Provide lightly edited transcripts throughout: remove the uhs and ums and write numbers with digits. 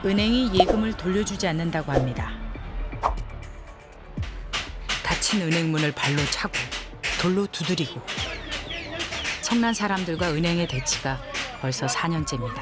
은행이 예금을 돌려주지 않는다고 합니다. 닫힌 은행 문을 발로 차고 돌로 두드리고 성난 사람들과 은행의 대치가 벌써 4년째입니다.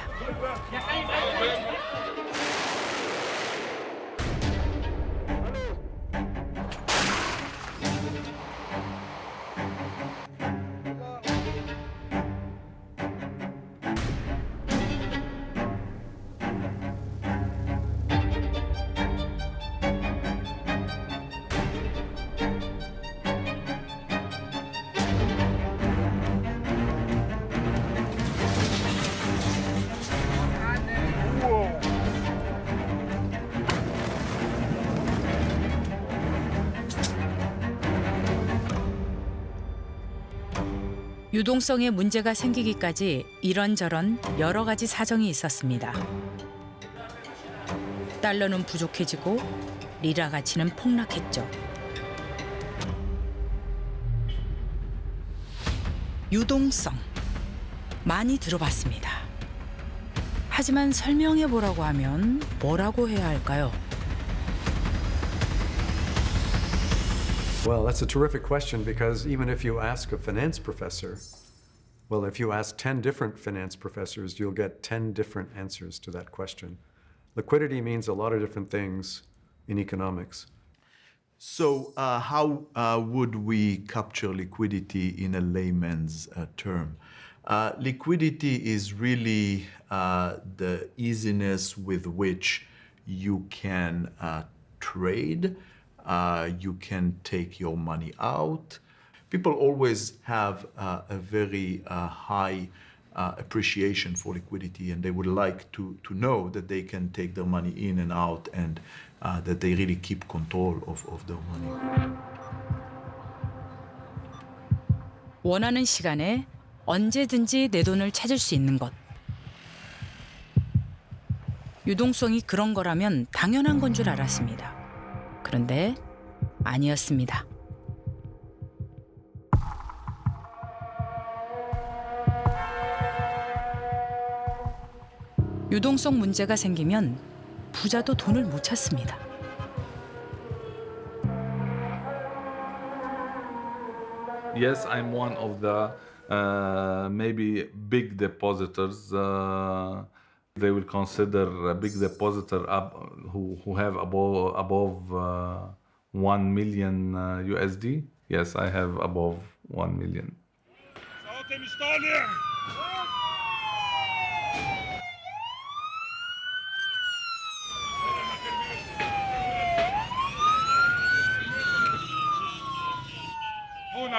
유동성에 문제가 생기기까지 이런저런 여러 가지 사정이 있었습니다. 달러는 부족해지고 리라 가치는 폭락했죠. 유동성, 많이 들어봤습니다. 하지만 설명해 보라고 하면 뭐라고 해야 할까요? Well, that's a terrific question because even if you ask a finance professor, well, if you ask 10 different finance professors, you'll get 10 different answers to that question. Liquidity means a lot of different things in economics. So how would we capture liquidity in a layman's term? Liquidity is really the easiness with which you can trade, you can take your money out. People always have a very high appreciation for liquidity, and they would like to know that they can take their money in and out and that they really keep control of their money. 원하는 시간에 언제든지 내 돈을 찾을 수 있는 것. 유동성이 그런 거라면 당연한 건 줄 알았습니다. 그런데 아니었습니다. 유동성 문제가 생기면 부자도 돈을 못 찾습니다. Yes, I'm one of the maybe big depositors. They will consider a big depositor who have above 1 million USD. Yes, I have above 1 million.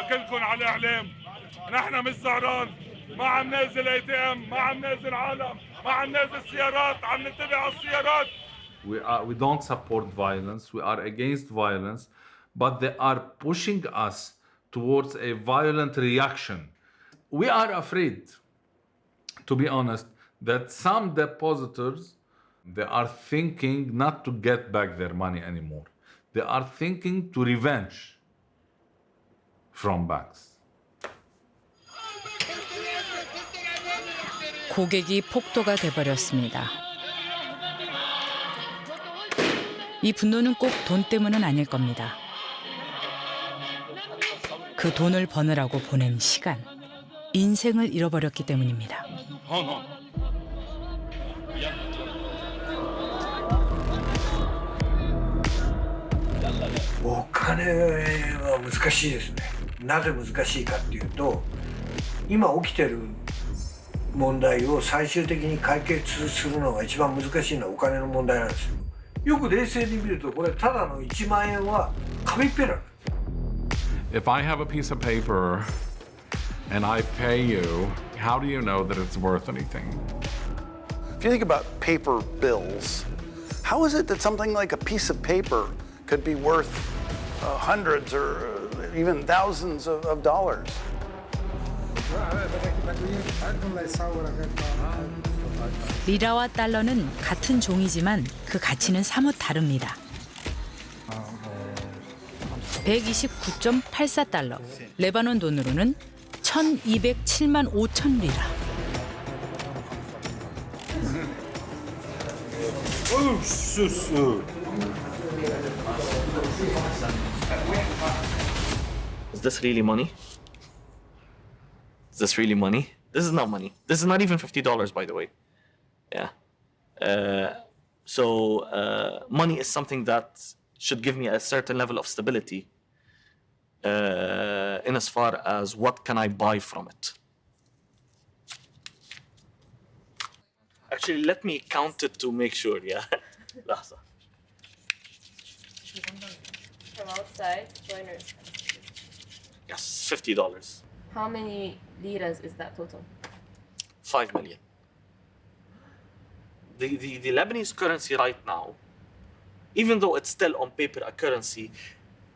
كلكم على اعلام نحن مش زهران ما عم نازل ATM ما عم نازل عالم ما عم نازل سيارات عم نتبع على السيارات. We don't support violence. We are against violence, but they are pushing us towards a violent reaction. We are afraid, to be honest, that some depositors, they are thinking not to get back their money anymore. They are thinking to revenge from banks. 고객이 폭도가 돼버렸습니다. 이 분노는 꼭 돈 때문은 아닐 겁니다. 그 돈을 버느라고 보낸 시간, 인생을 잃어버렸기 때문입니다. お金は難しいですね。なぜ難しいかっていうと、今起きてる問題を最終的に解決するのが一番難しいのはお金の問題なんですよ。よく冷静に見るとこれただの1万円は紙っぺらなんですよ。 If I have a piece of paper and I pay you, how do you know that it's worth anything? If you think about paper bills, how is it that something like a piece of paper could be worth hundreds or even thousands of dollars? 리라와 달러는 같은 종이지만 그 가치는 사뭇 다릅니다. 129.84달러, 레바논 돈으로는 1,207만 5천 리라. Is this really money? Is this really money? This is not money. This is not even $50, by the way. Yeah. Money is something that should give me a certain level of stability in as far as what can I buy from it. Actually, let me count it to make sure, yeah. لحظة. From outside, joiners. Yes, $50. How many liras is that total? 5 million. The Lebanese currency right now, even though it's still on paper a currency,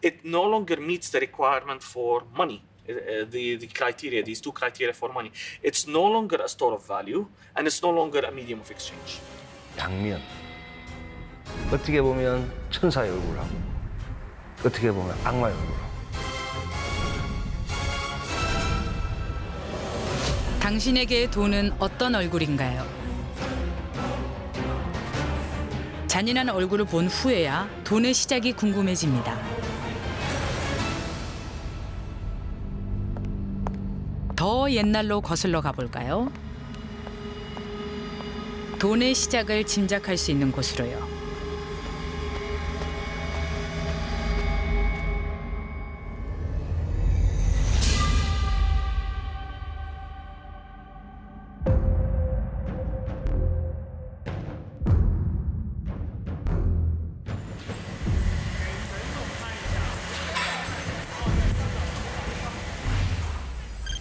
it no longer meets the requirement for money. The criteria, these two criteria for money. It's no longer a store of value, and it's no longer a medium of exchange. 양면. 어떻게 보면 천사의 얼굴하고, 어떻게 보면 악마의 얼굴하고. 당신에게 돈은 어떤 얼굴인가요? 잔인한 얼굴을 본 후에야 돈의 시작이 궁금해집니다. 더 옛날로 거슬러 가볼까요? 돈의 시작을 짐작할 수 있는 곳으로요.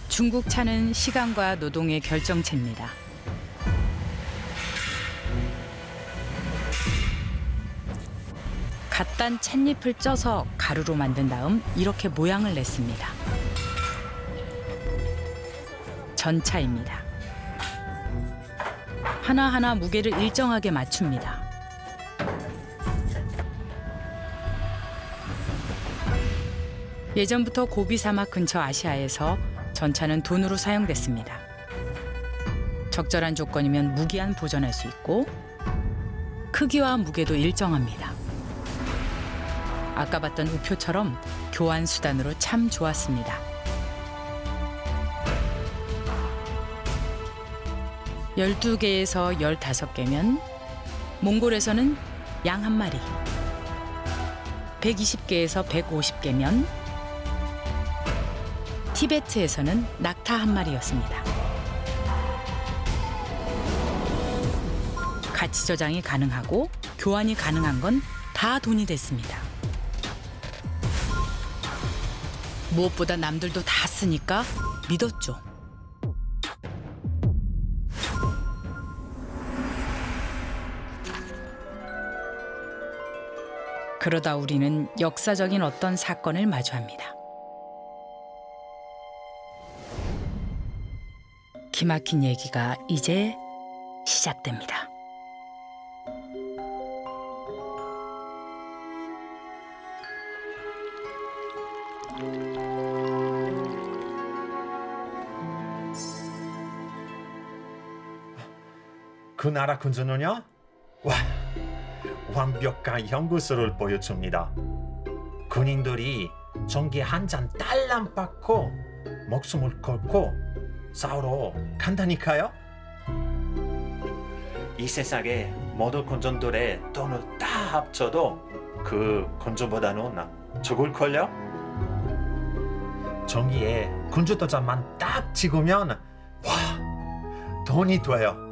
중국 차는 시간과 노동의 결정체입니다. 갓 딴 찻잎을 쪄서 가루로 만든 다음 이렇게 모양을 냈습니다. 전차입니다. 하나하나 무게를 일정하게 맞춥니다. 예전부터 고비 사막 근처 아시아에서 전차는 돈으로 사용됐습니다. 적절한 조건이면 무기한 보존할 수 있고 크기와 무게도 일정합니다. 아까 봤던 우표처럼 교환 수단으로 참 좋았습니다. 12개에서 15개면 몽골에서는 양 한 마리, 120개에서 150개면 티베트에서는 낙타 한 마리였습니다. 가치 저장이 가능하고 교환이 가능한 건 다 돈이 됐습니다. 무엇보다 남들도 다 쓰니까 믿었죠. 그러다 우리는 역사적인 어떤 사건을 마주합니다. 기막힌 얘기가 이제 시작됩니다. 그 나라 군주는요? 와, 완벽한 연구소를 보여줍니다. 군인들이 전기 한 잔 딸랑 받고 목숨을 걸고 싸우러 간다니까요. 이 세상에 모든 군주들의 돈을 다 합쳐도 그 군주보다는 적을걸요? 전기에 군주도장만 딱 찍으면 와, 돈이 돼요.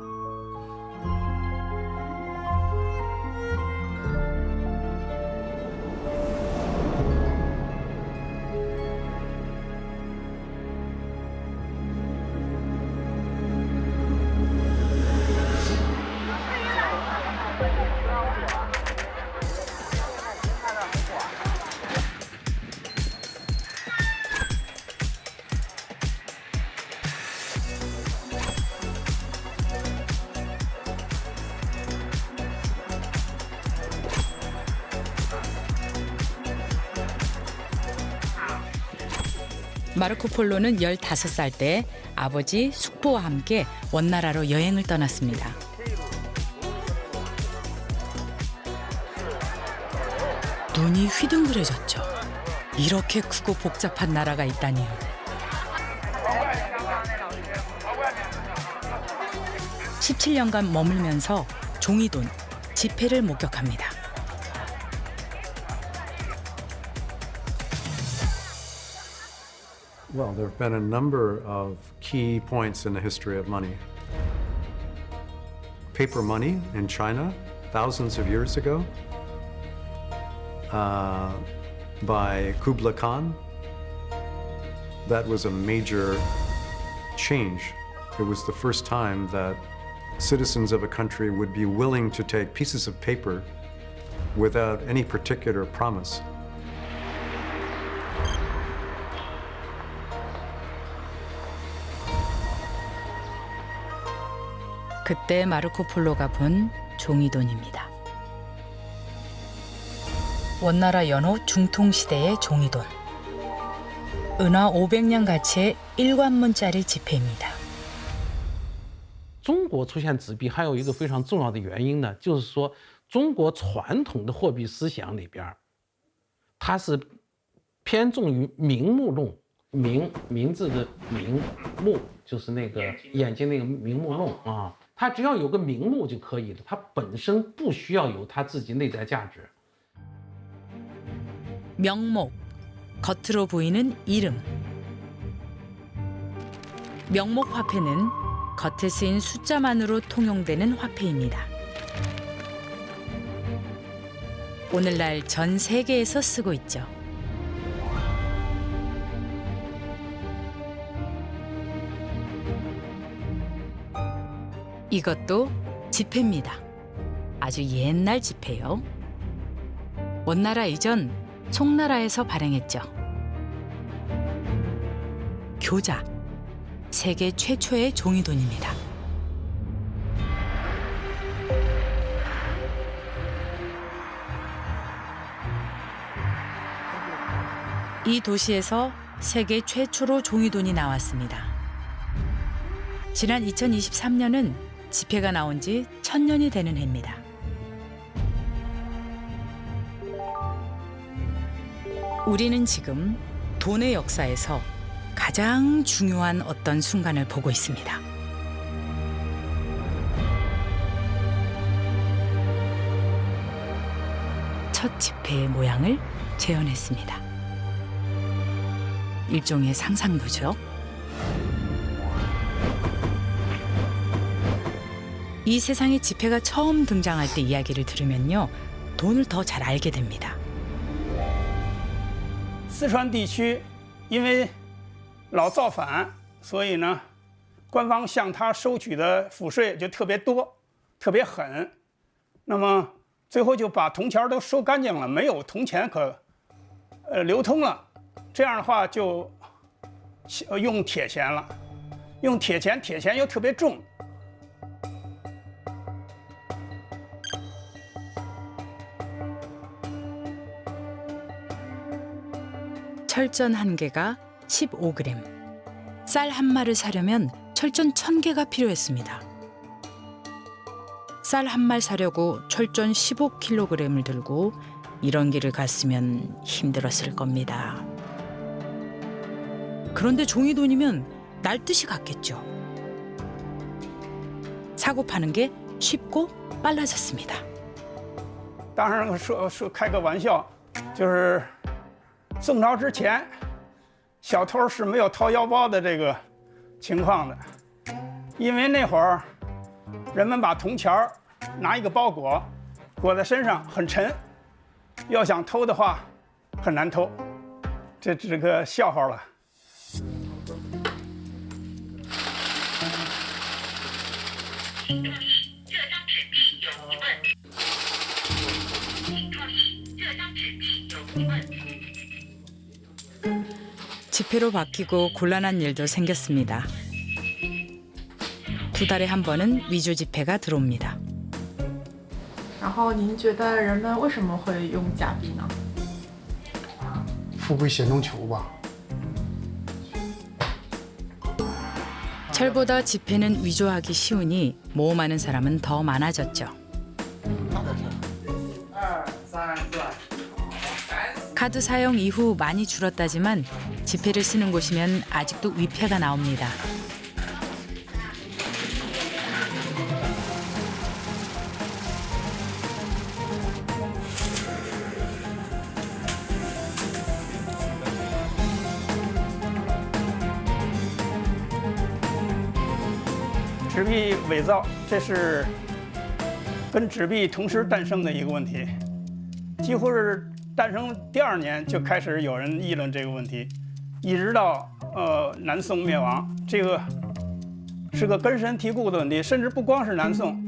마르코 폴로는 15살 때 아버지 숙부와 함께 원나라로 여행을 떠났습니다. 눈이 휘둥그레졌죠. 이렇게 크고 복잡한 나라가 있다니요. 17년간 머물면서 종이돈, 지폐를 목격합니다. Well, there have been a number of key points in the history of money. Paper money in China, thousands of years ago, by Kublai Khan. That was a major change. It was the first time that citizens of a country would be willing to take pieces of paper without any particular promise. 그때 마르코 폴로가 본 종이돈입니다. 원나라 연호 중통시대의 종이돈. 은화 500냥 가치의 1관문짜리 지폐입니다. 中国出现纸币还有一个非常重要的原因呢，就是说中国传统的货币思想里边，它是偏重于名目论，名字的名目就是那个眼睛那个名目论啊，它只要有个名目就可以了，它本身不需要有它自己内在价值。 명목, 겉으로 보이는 이름. 명목 화폐는 겉에 쓰인 숫자만으로 통용되는 화폐입니다. 오늘날 전 세계에서 쓰고 있죠. 이것도 지폐입니다. 아주 옛날 지폐요. 원나라 이전 송나라에서 발행했죠. 교자, 세계 최초의 종이돈입니다. 이 도시에서 세계 최초로 종이돈이 나왔습니다. 지난 2023년은 지폐가 나온 지 1000년이 되는 해입니다. 우리는 지금 돈의 역사에서 가장 중요한 어떤 순간을 보고 있습니다. 첫 지폐의 모양을 재현했습니다. 일종의 상상도죠. 이 세상에 지폐가 처음 등장할 때 이야기를 들으면요, 돈을 더 잘 알게 됩니다. 四川地区因为老造反，所以呢，官方向他收取的赋税就特别多、特别狠。那么最后就把铜钱都收干净了，没有铜钱可流通了。这样的话就用铁钱了，用铁钱，铁钱又特别重。 철전 한 개가 15g. 쌀 한 마를 사려면 철전 1000개가 필요했습니다. 쌀 한 말 사려고 철전 15kg을 들고 이런 길을 갔으면 힘들었을 겁니다. 그런데 종이돈이면 날듯이 갔겠죠. 사고 파는 게 쉽고 빨라졌습니다. 当然开个玩笑，就是 宋朝之前，小偷是没有掏腰包的这个情况的，因为那会儿人们把铜钱拿一个包裹裹在身上很沉，要想偷的话很难偷，这是个笑话了。请注意，这张纸币有疑问。请注意，这张纸币有疑问。 지폐로 바뀌고 곤란한 일도 생겼습니다. 2달에 한 번은 위조 지폐가 들어옵니다. 然后您觉得人们为什么会用假币呢？富贵险中求吧。 철보다 지폐는 위조하기 쉬우니 모험하는 사람은 더 많아졌죠. 2、3、4。 카드 사용 이후 많이 줄었다지만 지폐를 쓰는 곳이면 아직도 위패가 나옵니다.纸币伪造，这是跟纸币同时诞生的一个问题，几乎是诞生第2年就开始有人议论这个问题，一直到南宋灭亡，这个是个根深蒂固的问题，甚至不光是南宋。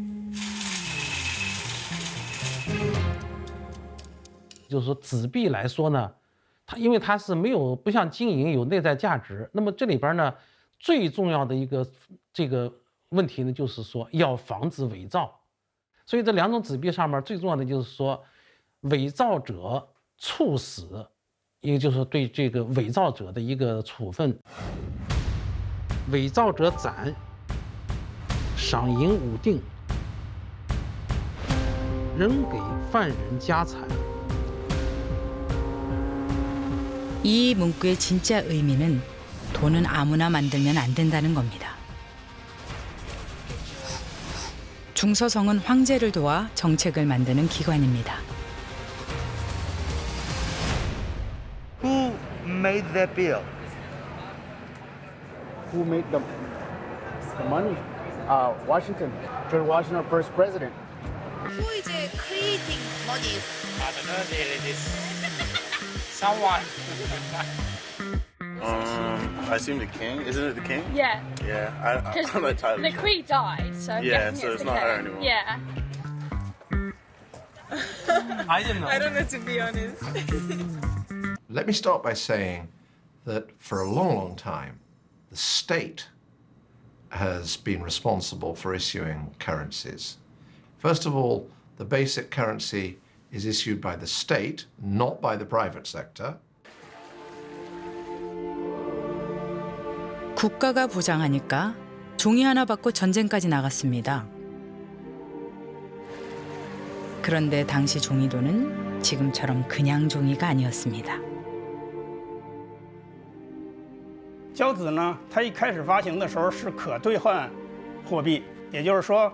就是说纸币来说呢，因为它是不像金银有内在价值，那么这里边呢最重要的一个这个问题呢，就是说要防止伪造。所以这2种纸币上面最重要的就是说，伪造者处死，一个就是对这个伪造者的一个处分。伪造者斩，赏银5锭，仍给犯人家产。 이 문구의 진짜 의미는 돈은 아무나 만들면 안 된다는 겁니다. 중서성은 황제를 도와 정책을 만드는 기관입니다. Who made that bill? Who made the money? Washington. George Washington, first president. Who is creating money? I don't know. It is someone. I assume the king. Isn't it the king? Yeah. Yeah. I'm not entirely The queen died, so I'm Yeah, guessing so it's the not king. her anymore. Yeah. I didn't know. I don't know, to be honest. Let me start by saying that for a long, long time, the state has been responsible for issuing currencies. First of all, the basic currency is issued by the state, not by the private sector. 국가가 보장하니까 종이 하나 받고 전쟁까지 나갔습니다. 그런데 당시 종이돈은 지금처럼 그냥 종이가 아니었습니다. 交子呢，它一开始发行的时候是可兑换货币，也就是说，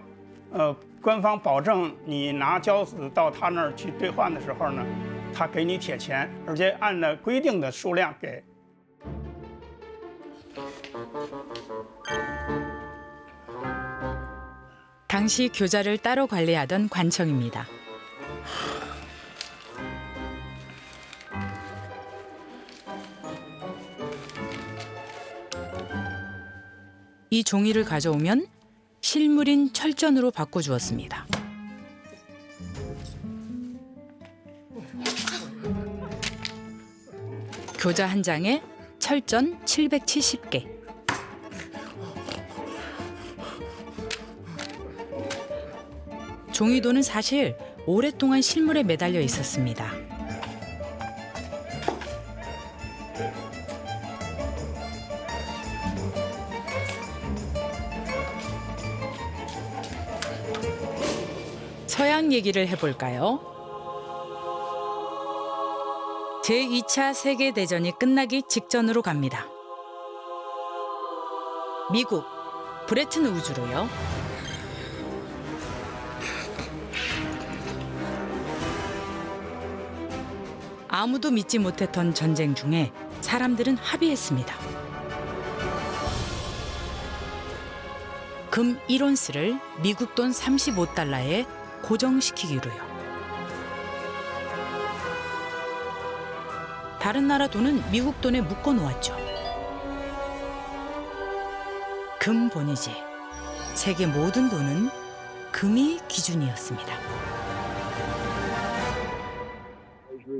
官方保证你拿交子到他那儿去兑换的时候呢，他给你铁钱，而且按照规定的数量给。 당시 교자를 따로 관리하던 관청입니다. 이 종이를 가져오면 실물인 철전으로 바꿔주었습니다. 교자 한 장에 철전 770개. 종이돈은 사실 오랫동안 실물에 매달려 있었습니다. 서양 얘기를 해볼까요? 제2차 세계대전이 끝나기 직전으로 갑니다. 미국, 브레튼 우즈로요. 아무도 믿지 못했던 전쟁 중에 사람들은 합의했습니다. 금 1온스를 미국 돈 35달러에 고정시키기로요. 다른 나라 돈은 미국 돈에 묶어 놓았죠. 금본이지. 세계 모든 돈은 금이 기준이었습니다.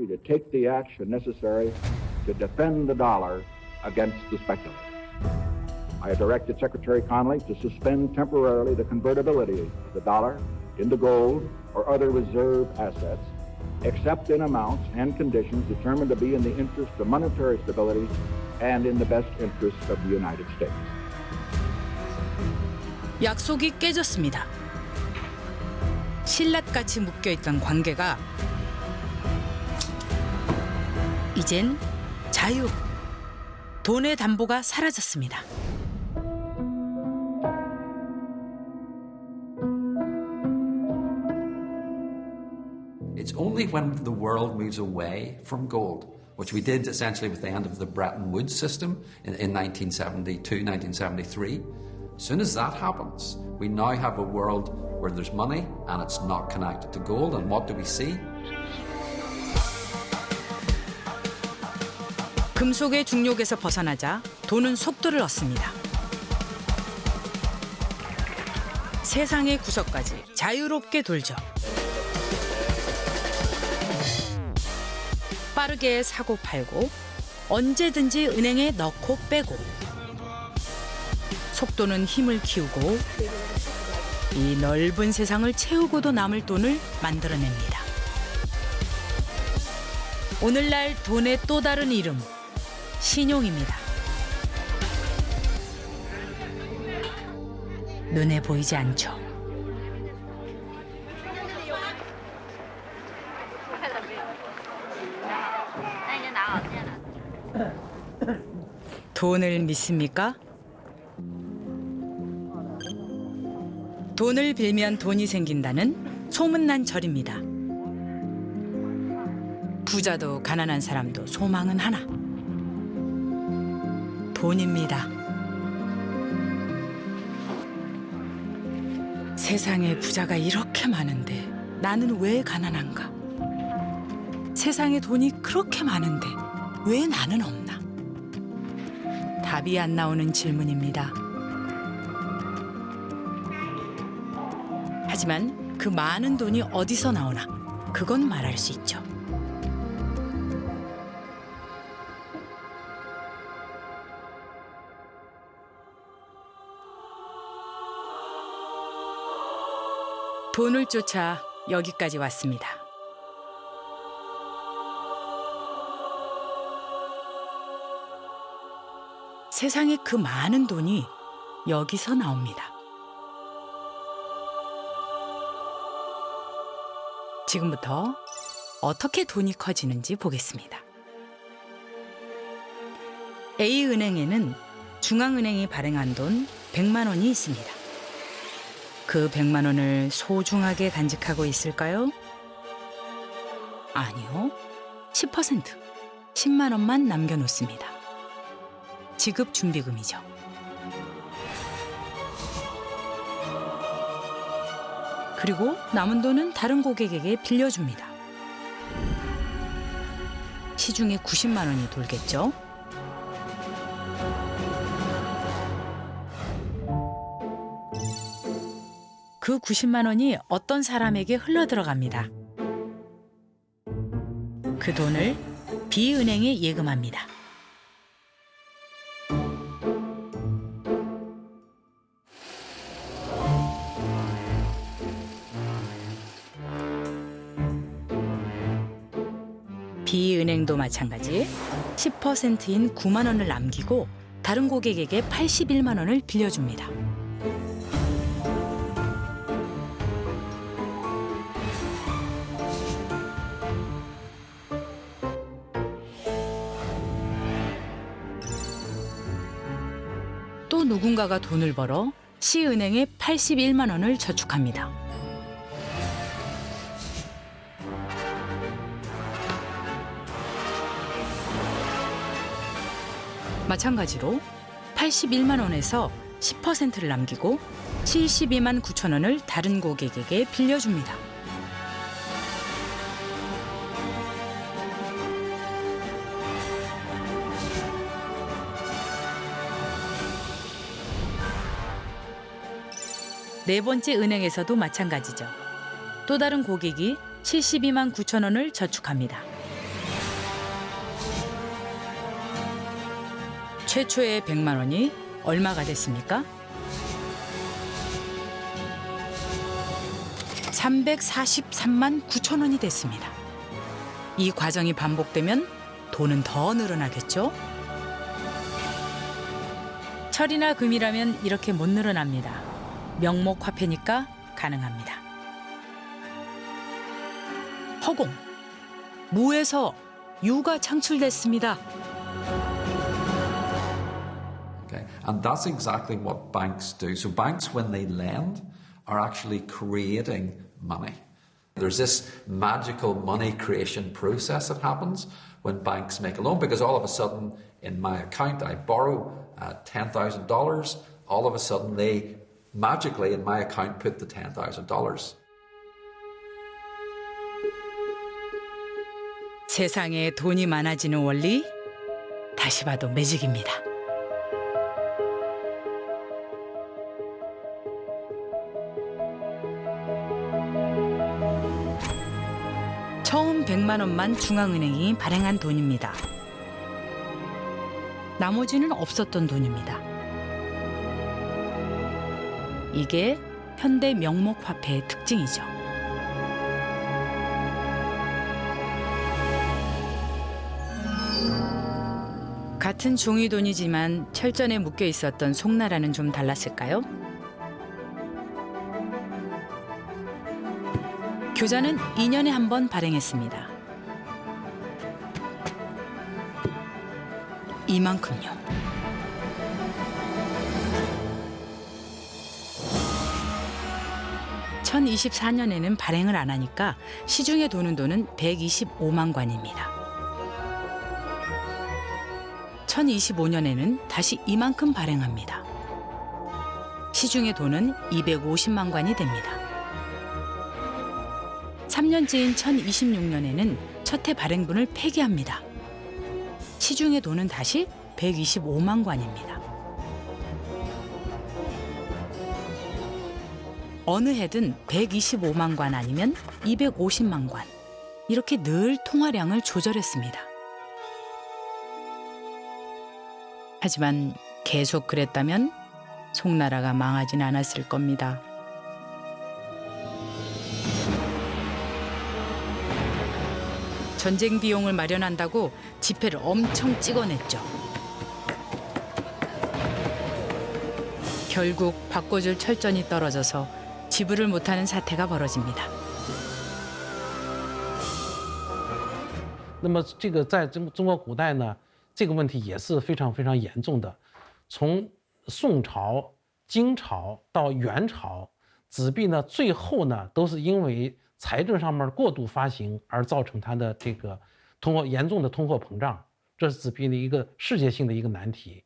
To take the action necessary to defend the dollar against the speculator. I have directed Secretary Connally to suspend temporarily the convertibility of the dollar into gold or other reserve assets, except in amounts and conditions determined to be in the interest of monetary stability and in the best interest of the United States. 약속이 깨졌습니다. 신라같이 묶여있던 관계가 이젠 자유. 돈의 담보가 사라졌습니다. It's only when the world moves away from gold, which we did essentially with the end of the Bretton Woods system in 1972, 1973. As soon as that happens, we now have a world where there's money and it's not connected to gold. And what do we see? 금속의 중력에서 벗어나자 돈은 속도를 얻습니다. 세상의 구석까지 자유롭게 돌죠. 빠르게 사고 팔고 언제든지 은행에 넣고 빼고 속도는 힘을 키우고 이 넓은 세상을 채우고도 남을 돈을 만들어냅니다. 오늘날 돈의 또 다른 이름, 신용입니다. 눈에 보이지 않죠. 돈을 믿습니까? 돈을 빌면 돈이 생긴다는 소문난 절입니다. 부자도 가난한 사람도 소망은 하나. 돈입니다. 세상에 부자가 이렇게 많은데 나는 왜 가난한가? 세상에 돈이 그렇게 많은데 왜 나는 없나? 답이 안 나오는 질문입니다. 하지만 그 많은 돈이 어디서 나오나? 그건 말할 수 있죠. 돈을 쫓아 여기까지 왔습니다. 세상에 그 많은 돈이 여기서 나옵니다. 지금부터 어떻게 돈이 커지는지 보겠습니다. A은행에는 중앙은행이 발행한 돈 100만 원이 있습니다. 그 100만 원을 소중하게 간직하고 있을까요? 아니요. 10%, 10만 원만 남겨놓습니다. 지급 준비금이죠. 그리고 남은 돈은 다른 고객에게 빌려줍니다. 시중에 90만 원이 돌겠죠? 그 90만 원이 어떤 사람에게 흘러들어갑니다. 그 돈을 B은행에 예금합니다. B은행도 마찬가지 10%인 9만 원을 남기고 다른 고객에게 81만 원을 빌려줍니다. 또 누군가가 돈을 벌어 C은행에 81만 원을 저축합니다. 마찬가지로 81만 원에서 10%를 남기고 72만 9천 원을 다른 고객에게 빌려줍니다. 네 번째 은행에서도 마찬가지죠. 또 다른 고객이 72만 9천 원을 저축합니다. 최초의 100만 원이 얼마가 됐습니까? 343만 9천 원이 됐습니다. 이 과정이 반복되면 돈은 더 늘어나겠죠? 철이나 금이라면 이렇게 못 늘어납니다. 명목 화폐니까 가능합니다. 허공, 무에서 유가 창출됐습니다. Okay? And that's exactly what banks do. So banks, when they lend, are actually creating money. There's this magical money creation process that happens when banks make a loan, because all of a sudden in my account I borrow $10,000. All of a sudden they magically in my account put the $10,000. 세상에 돈이 많아지는 원리 다시 봐도 매직입니다. 처음 100만 원만 중앙은행이 발행한 돈입니다. 나머지는 없었던 돈입니다. 이게 현대 명목화폐의 특징이죠. 같은 종이돈이지만 철전에 묶여 있었던 송나라는 좀 달랐을까요? 교자는 2년에 한 번 발행했습니다. 이만큼요. (1024년에는) 발행을 안 하니까 시중에 도는 돈은 125만 관입니다. 1025년에는 다시 이만큼 발행합니다. 시중에 돈은 250만 관이 됩니다. 3년째인 1026년에는 첫 해 발행분을 폐기합니다. 시중에 돈은 다시 125만 관입니다. 어느 해든 125만 관 아니면 250만 관. 이렇게 늘 통화량을 조절했습니다. 하지만 계속 그랬다면 송나라가 망하진 않았을 겁니다. 전쟁 비용을 마련한다고 지폐를 엄청 찍어냈죠. 결국 바꿔줄 철전이 떨어져서 지불을 못하는 사태가 벌어집니다. 那么这个在中国古代呢，这个问题也是非常非常严重的。从宋朝、金朝到元朝，纸币呢最后呢都是因为财政上面过度发行而造成它的这个严重的通货膨胀，这是纸币的一个世界性的一个难题。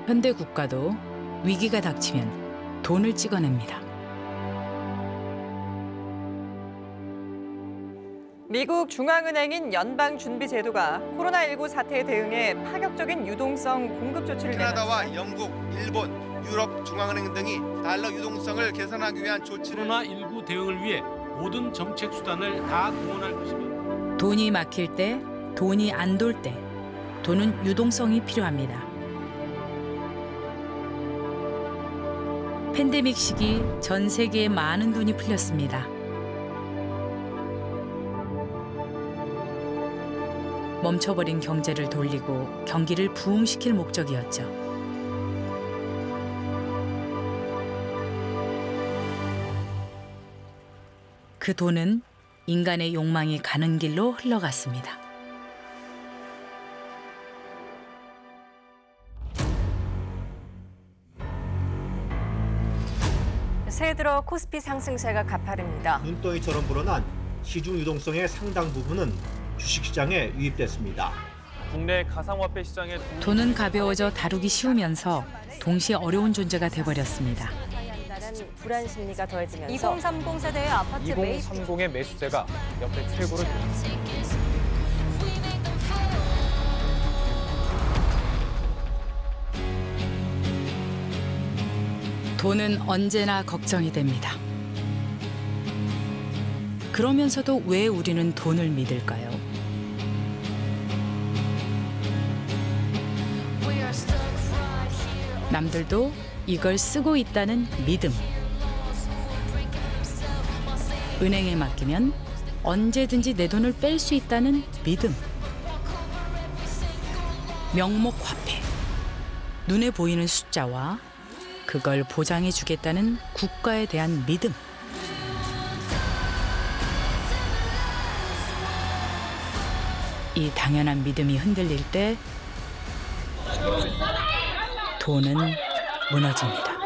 현대 국가도 위기가 닥치면 돈을 찍어냅니다. 미국 중앙은행인 연방준비제도가 코로나19 사태에 대응해 파격적인 유동성 공급 조치를 캐나다와 영국, 일본, 유럽 중앙은행 등이 달러 유동성을 개선하기 위한 조치를 코로나19 대응을 위해 모든 정책 수단을 다 동원할 것이며 돈이 막힐 때, 돈이 안 돌 때, 돈은 유동성이 필요합니다. 팬데믹 시기 전 세계에 많은 돈이 풀렸습니다. 멈춰버린 경제를 돌리고 경기를 부흥시킬 목적이었죠. 그 돈은 인간의 욕망이 가는 길로 흘러갔습니다. 새해 들어 코스피 상승세가 가파릅니다. 눈덩이처럼 불어난 시중 유동성의 상당 부분은 주식시장에 유입됐습니다. 국내 가상화폐 시장에 돈은 가벼워져 다루기 쉬우면서 동시에 어려운 존재가 돼버렸습니다. 불안 심리가 더해지면서 2030 세대의 아파트 2030의 매수세가 역대 최고를 기록했습니다. 돈은 언제나 걱정이 됩니다. 그러면서도 왜 우리는 돈을 믿을까요? 남들도 이걸 쓰고 있다는 믿음. 은행에 맡기면 언제든지 내 돈을 뺄 수 있다는 믿음. 명목화폐. 눈에 보이는 숫자와 그걸 보장해 주겠다는 국가에 대한 믿음. 이 당연한 믿음이 흔들릴 때 돈은 무너집니다.